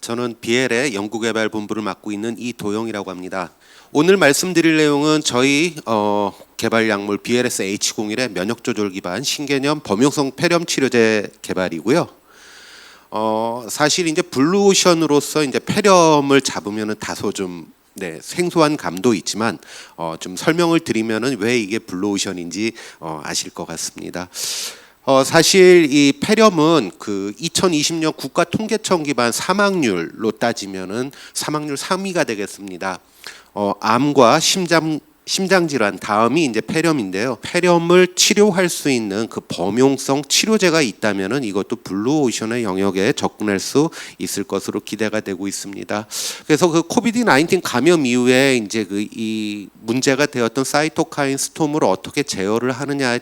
저는 BL의 연구개발본부를 맡고 있는 이도영이라고 합니다. 오늘 말씀드릴 내용은 저희 개발 약물 BLS H01의 면역 조절 기반 신개념 범용성 폐렴 치료제 개발이고요. 사실 이제 블루오션으로서 이제 폐렴을 잡으면은 다소 좀 생소한 감도 있지만 좀 설명을 드리면은 왜 이게 블루오션인지 아실 것 같습니다. 사실 이 폐렴은 그 2020년 국가통계청 기반 사망률로 따지면은 사망률 3위가 되겠습니다. 암과 심장 질환 다음이 이제 폐렴인데요. 폐렴을 치료할 수 있는 그 범용성 치료제가 있다면은 이것도 블루오션의 영역에 접근할 수 있을 것으로 기대가 되고 있습니다. 그래서 그 코비드-19 감염 이후에 이제 이 문제가 되었던 사이토카인 스톰을 어떻게 제어를 하느냐,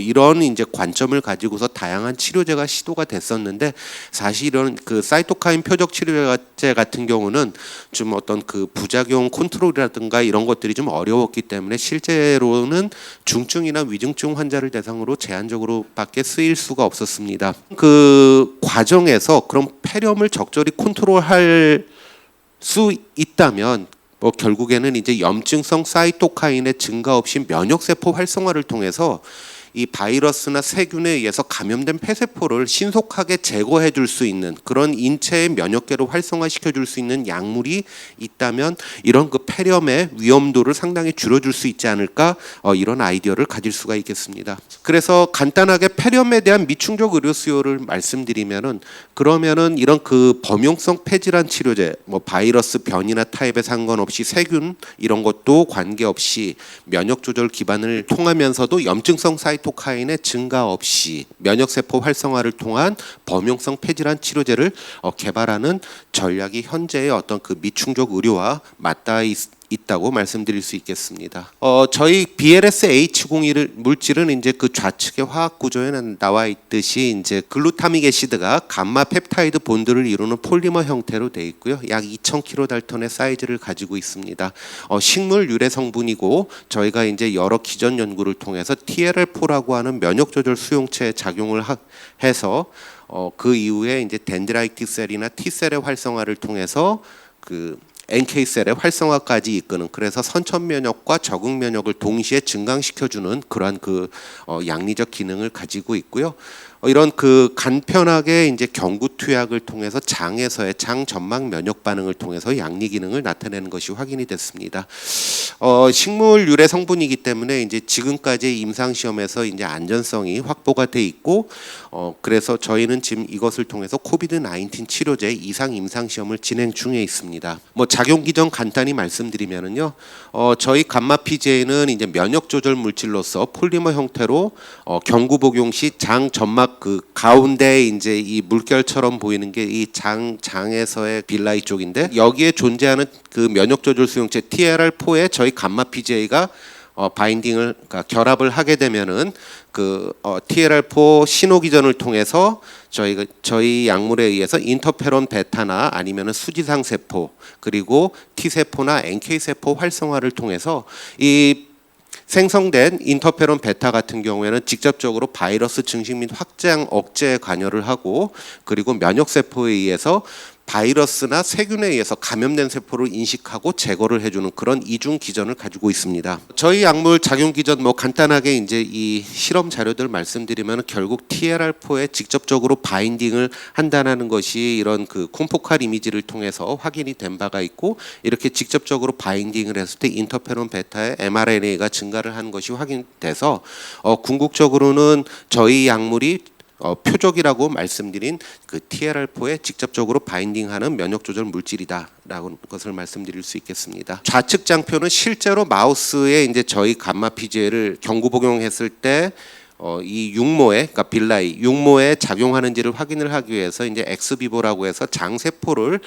이런 이제 관점을 가지고서 다양한 치료제가 시도가 됐었는데, 사실 이런 그 사이토카인 표적 치료제 같은 경우는 좀 어떤 그 부작용 컨트롤이라든가 이런 것들이 좀 어려웠기 때문에 실제로는 중증이나 위중증 환자를 대상으로 제한적으로밖에 쓰일 수가 없었습니다. 그 과정에서 그럼 폐렴을 적절히 컨트롤할 수 있다면 결국에는 이제 염증성 사이토카인의 증가 없이 면역세포 활성화를 통해서 이 바이러스나 세균에 의해서 감염된 폐세포를 신속하게 제거해 줄 수 있는 그런 인체의 면역계를 활성화시켜 줄 수 있는 약물이 있다면 이런 그 폐렴의 위험도를 상당히 줄여줄 수 있지 않을까, 이런 아이디어를 가질 수가 있겠습니다. 그래서 간단하게 폐렴에 대한 미충족 의료 수요를 말씀드리면은, 그러면은 이런 그 범용성 폐질환 치료제, 바이러스 변이나 타입에 상관없이 세균 이런 것도 관계없이 면역 조절 기반을 통하면서도 염증성 사이토카인의 증가 없이 면역세포 활성화를 통한 범용성 폐질환 치료제를 개발하는 전략이 현재의 어떤 그 미충족 의료와 맞닿아 있다고 말씀드릴 수 있겠습니다. 저희 BLS H01 물질은 이제 그 좌측의 화학 구조에는 나와 있듯이 이제 글루타믹 애시드가 감마 펩타이드 본드를 이루는 폴리머 형태로 되어 있고요. 약 2,000kD의 사이즈를 가지고 있습니다. 식물 유래 성분이고, 저희가 이제 여러 기존 연구를 통해서 TLR4라고 하는 면역 조절 수용체에 작용을 해서 그 이후에 이제 덴드라이틱 셀이나 T 셀의 활성화를 통해서 그 NK셀의 활성화까지 이끄는, 그래서 선천 면역과 적응 면역을 동시에 증강시켜주는 그러한 그 양리적 기능을 가지고 있고요. 이런 그 간편하게 이제 경구 투약을 통해서 장에서의 장 점막 면역 반응을 통해서 양리 기능을 나타내는 것이 확인이 됐습니다. 식물 유래 성분이기 때문에 이제 지금까지 임상 시험에서 이제 안전성이 확보가 돼 있고, 그래서 저희는 지금 이것을 통해서 코비드-19 치료제 이상 임상 시험을 진행 중에 있습니다. 작용 기전 간단히 말씀드리면은요, 저희 감마 PGA는 이제 면역 조절 물질로서 폴리머 형태로 경구 복용 시 장 점막 그 가운데 이제 이 물결처럼 보이는 게 이 장에서의 빌라이 쪽인데, 여기에 존재하는 그 면역 조절 수용체 TLR4에 저희 감마 PGA가 바인딩을, 그러니까 결합을 하게 되면은 그 TLR4 신호 기전을 통해서 저희 약물에 의해서 인터페론 베타나 아니면은 수지상 세포, 그리고 T 세포나 NK 세포 활성화를 통해서 이 생성된 인터페론 베타 같은 경우에는 직접적으로 바이러스 증식 및 확장 억제에 관여를 하고, 그리고 면역 세포에 의해서 바이러스나 세균에 의해서 감염된 세포를 인식하고 제거를 해주는 그런 이중 기전을 가지고 있습니다. 저희 약물 작용 기전 간단하게 이제 이 실험 자료들 말씀드리면, 결국 TLR4에 직접적으로 바인딩을 한다는 것이 이런 그 콤포칼 이미지를 통해서 확인이 된 바가 있고, 이렇게 직접적으로 바인딩을 했을 때 인터페론 베타의 mRNA가 증가를 하는 것이 확인돼서 궁극적으로는 저희 약물이 표적이라고 말씀드린 그 TLR4에 직접적으로 바인딩하는 면역 조절 물질이다라는 것을 말씀드릴 수 있겠습니다. 좌측 장표는 실제로 마우스에 이제 저희 감마 PGA를 경구 복용했을 때 이 육모에, 그러니까 빌라이 육모에 작용하는지를 확인을 하기 위해서 이제 엑스비보라고 해서 장세포를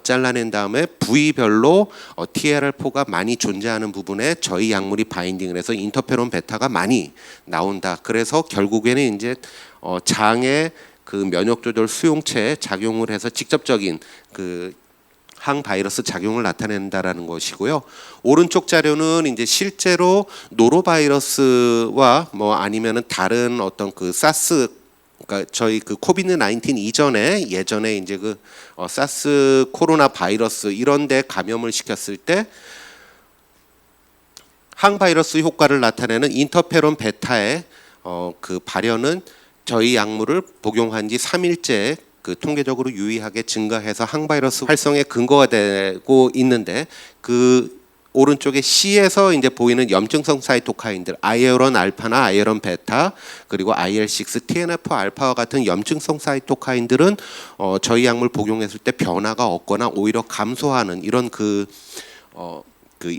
잘라낸 다음에 부위별로 TLR4가 많이 존재하는 부분에 저희 약물이 바인딩을 해서 인터페론 베타가 많이 나온다. 그래서 결국에는 이제 장의 그 면역 조절 수용체에 작용을 해서 직접적인 그 항바이러스 작용을 나타낸다라는 것이고요. 오른쪽 자료는 이제 실제로 노로바이러스와 아니면은 다른 어떤 그 사스 그러니까 저희 그 코비드 19 이전에 예전에 이제 그 사스 코로나 바이러스 이런 데 감염을 시켰을 때 항바이러스 효과를 나타내는 인터페론 베타의 그 발현은 저희 약물을 복용한 지 3일째 그 통계적으로 유의하게 증가해서 항바이러스 활성에 근거가 되고 있는데, 그 오른쪽에 C에서 이제 보이는 염증성 사이토카인들 아이오런 알파나 아이오런 베타 그리고 IL6, TNF 알파와 같은 염증성 사이토카인들은 저희 약물 복용했을 때 변화가 없거나 오히려 감소하는 이런 그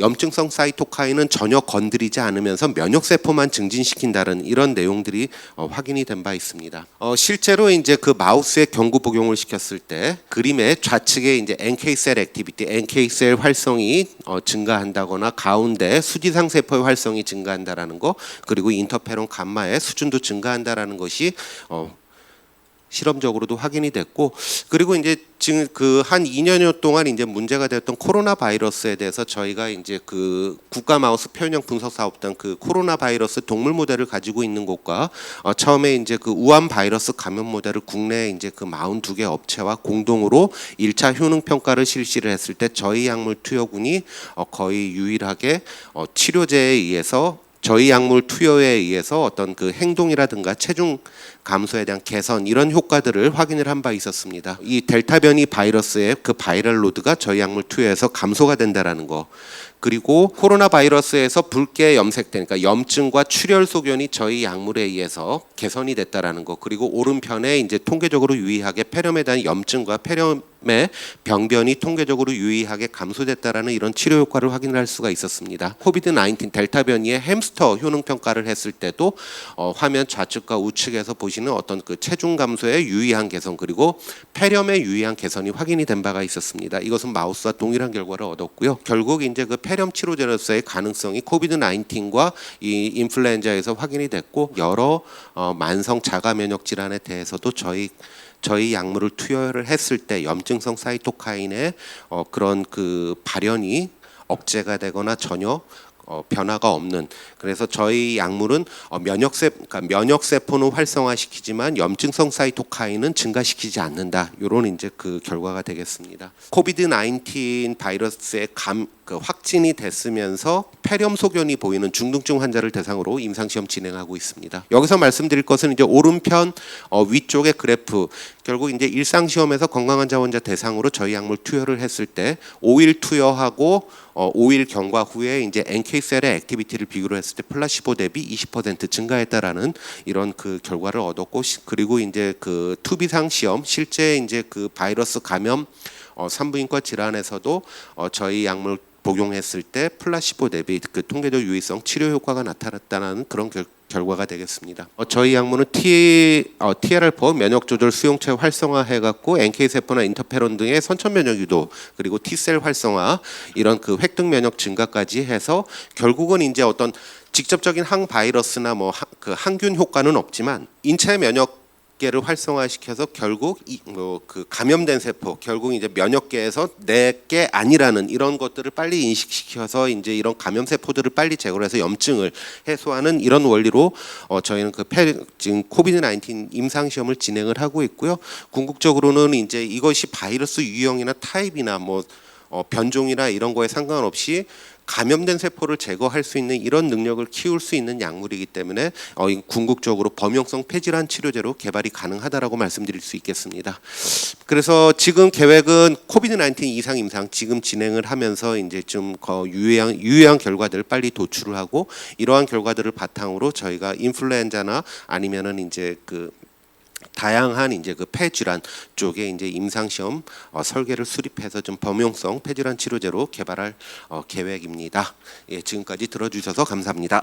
염증성 사이토카인은 전혀 건드리지 않으면서 면역세포만 증진시킨다는 이런 내용들이 확인이 된 바 있습니다. 실제로 이제 그 마우스에 경구 복용을 시켰을 때 그림의 좌측에 이제 NK셀 액티비티, NK셀 활성이 증가한다거나 가운데 수지상 세포의 활성이 증가한다라는 거, 그리고 인터페론 감마의 수준도 증가한다라는 것이 실험적으로도 확인이 됐고, 그리고 이제 지금 그 한 2년여 동안 이제 문제가 되었던 코로나 바이러스에 대해서 저희가 이제 그 국가 마우스 표현형 분석 사업단 그 코로나 바이러스 동물 모델을 가지고 있는 곳과 처음에 이제 그 우한 바이러스 감염 모델을 국내 이제 그 42개 업체와 공동으로 1차 효능 평가를 실시를 했을 때 저희 약물 투여군이 거의 유일하게 치료제에 의해서 저희 약물 투여에 의해서 어떤 그 행동이라든가 체중 감소에 대한 개선 이런 효과들을 확인을 한 바 있었습니다. 이 델타 변이 바이러스의 그 바이럴 로드가 저희 약물 투여에서 감소가 된다라는 거. 그리고 코로나 바이러스에서 붉게 염색된, 그러니까 염증과 출혈 소견이 저희 약물에 의해서 개선이 됐다라는 거. 그리고 오른편에 이제 통계적으로 유의하게 폐렴에 대한 염증과 폐렴의 병변이 통계적으로 유의하게 감소됐다라는 이런 치료 효과를 확인할 수가 있었습니다. 코비드 19 델타 변이의 햄스터 효능 평가를 했을 때도 화면 좌측과 우측에서 보시는 어떤 그 체중 감소에 유의한 개선 그리고 폐렴에 유의한 개선이 확인이 된 바가 있었습니다. 이것은 마우스와 동일한 결과를 얻었고요. 결국 이제 그 폐렴 치료제로서의 가능성이 코비드 19과 이 인플루엔자에서 확인이 됐고, 여러 만성 자가 면역 질환에 대해서도 저희 약물을 투여를 했을 때 염증성 사이토카인의 그런 그 발현이 억제가 되거나 전혀 변화가 없는, 그래서 저희 약물은 그러니까 면역세포는 활성화시키지만 염증성 사이토카인은 증가시키지 않는다. 이런 이제 그 결과가 되겠습니다. 코비드 19 바이러스의 그 확진이 됐으면서 폐렴 소견이 보이는 중등증 환자를 대상으로 임상시험 진행하고 있습니다. 여기서 말씀드릴 것은 이제 오른편 위쪽의 그래프, 결국 이제 일상시험에서 건강한 자원자 대상으로 저희 약물 투여를 했을 때 5일 투여하고 5일 경과 후에 이제 NK셀의 액티비티를 비교를 했을 때 플라시보 대비 20% 증가했다라는 이런 그 결과를 얻었고, 그리고 이제 그 투비상 시험 실제 이제 그 바이러스 감염 산부인과 질환에서도 저희 약물 복용했을 때 플라시보 대비 그 통계적 유의성 치료 효과가 나타났다는 그런 결과가 되겠습니다. 저희 약물은 TLR4 면역 조절 수용체 활성화해 갖고 NK 세포나 인터페론 등의 선천 면역 유도 그리고 T셀 활성화 이런 그 획득 면역 증가까지 해서 결국은 이제 어떤 직접적인 항바이러스나 그 항균 효과는 없지만 인체 면역계를 활성화시켜서 결국 그 감염된 세포, 결국 이제 면역계에서 내게 아니라는 이런 것들을 빨리 인식시켜서 이제 이런 감염 세포들을 빨리 제거를 해서 염증을 해소하는 이런 원리로 저희는 지금 코비드 19 임상 시험을 진행을 하고 있고요. 궁극적으로는 이제 이것이 바이러스 유형이나 타입이나 변종이나 이런 거에 상관없이 감염된 세포를 제거할 수 있는 이런 능력을 키울 수 있는 약물이기 때문에 궁극적으로 범용성 폐질환 치료제로 개발이 가능하다라고 말씀드릴 수 있겠습니다. 그래서 지금 계획은 코비드 19 이상 임상 지금 진행을 하면서 이제 좀 유효한 결과들을 빨리 도출을 하고, 이러한 결과들을 바탕으로 저희가 인플루엔자나 아니면은 이제 그 다양한 이제 그 폐질환 쪽에 이제 임상시험 설계를 수립해서 좀 범용성 폐질환 치료제로 개발할 계획입니다. 예, 지금까지 들어주셔서 감사합니다.